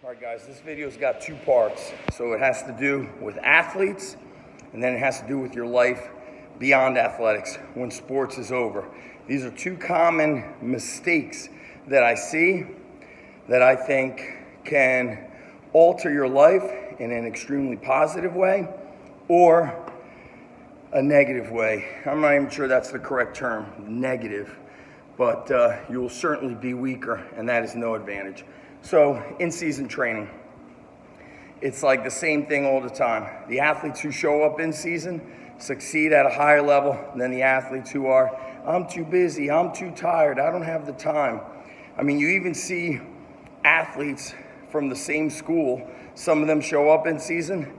All right, guys, this video's got two parts. So it has to do with athletes, and then it has to do with your life beyond athletics when sports is over. These are two common mistakes that I see that I think can alter your life in an extremely positive way or a negative way. I'm not even sure that's the correct term, negative, but you will certainly be weaker, and that is no advantage. So in-season training, it's like the same thing all the time. The athletes who show up in season succeed at a higher level than the athletes who are, I'm too busy, I'm too tired, I don't have the time. I mean, you even see athletes from the same school, some of them show up in season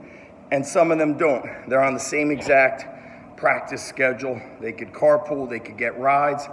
and some of them don't. They're on the same exact practice schedule. They could carpool, they could get rides,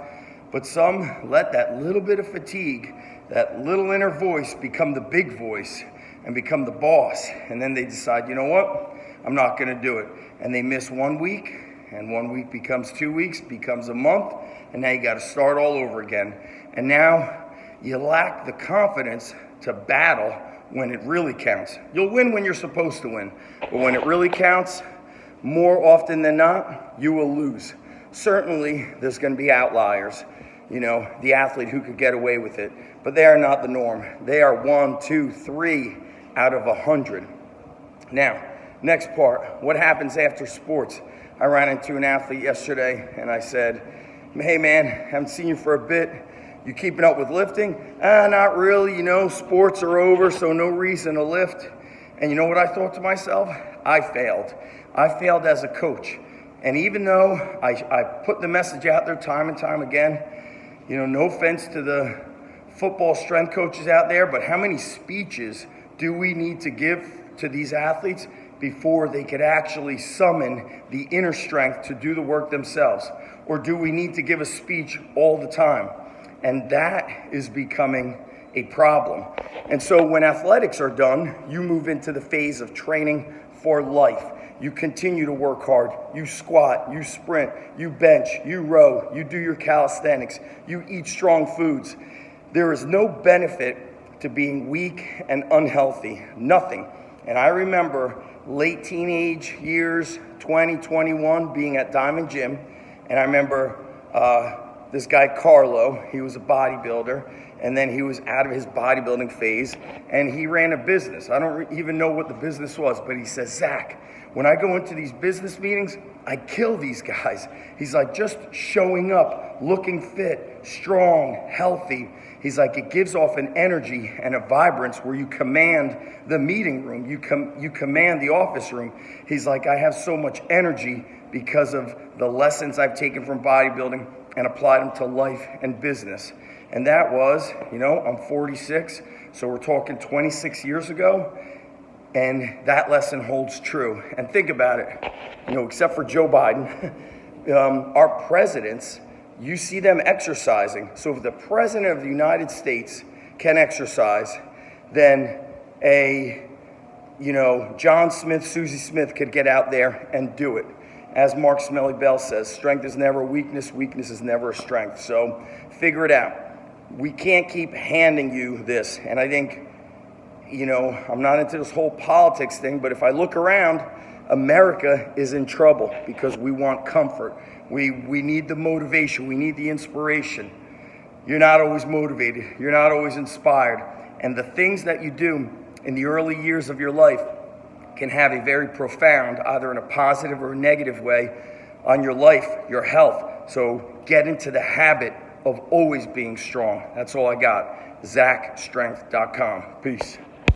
but some let that little bit of fatigue, that little inner voice become the big voice and become the boss. And then they decide, you know what? I'm not going to do it. And they miss 1 week, and 1 week becomes 2 weeks, becomes a month, and now you got to start all over again. And now you lack the confidence to battle when it really counts. You'll win when you're supposed to win, but when it really counts, more often than not, you will lose. Certainly, there's going to be outliers. You know, the athlete who could get away with it, but they are not the norm. They are 1, 2, 3 out of 100. Now, next part, what happens after sports? I ran into an athlete yesterday and I said, hey man, haven't seen you for a bit. You keeping up with lifting? Not really, you know, sports are over, so no reason to lift. And you know what I thought to myself? I failed. I failed as a coach. And even though I put the message out there time and time again, you know, no offense to the football strength coaches out there, but how many speeches do we need to give to these athletes before they could actually summon the inner strength to do the work themselves? Or do we need to give a speech all the time? And that is becoming a problem. And so when athletics are done, you move into the phase of training for life. You continue to work hard. You squat, you sprint, you bench, you row, you do your calisthenics, you eat strong foods. There is no benefit to being weak and unhealthy, nothing. And I remember late teenage years, 20, 21, being at Diamond Gym, and I remember this guy Carlo, he was a bodybuilder, and then he was out of his bodybuilding phase, and he ran a business. I don't even know what the business was, but he says, Zach, when I go into these business meetings, I kill these guys. He's like, just showing up, looking fit, strong, healthy. He's like, it gives off an energy and a vibrance where you command the meeting room, you command the office room. He's like, I have so much energy because of the lessons I've taken from bodybuilding and applied them to life and business. And that was, you know, I'm 46, so we're talking 26 years ago. And that lesson holds true. And think about it, you know, except for Joe Biden, our presidents, you see them exercising. So if the president of the United States can exercise, then John Smith, Susie Smith could get out there and do it. As Mark Smelly Bell says, strength is never weakness, weakness is never a strength. So figure it out. We can't keep handing you this. And I think, you know, I'm not into this whole politics thing, but if I look around, America is in trouble because we want comfort. We need the motivation. We need the inspiration. You're not always motivated. You're not always inspired. And the things that you do in the early years of your life can have a very profound, either in a positive or a negative way, on your life, your health. So get into the habit of always being strong. That's all I got. ZachStrength.com. Peace.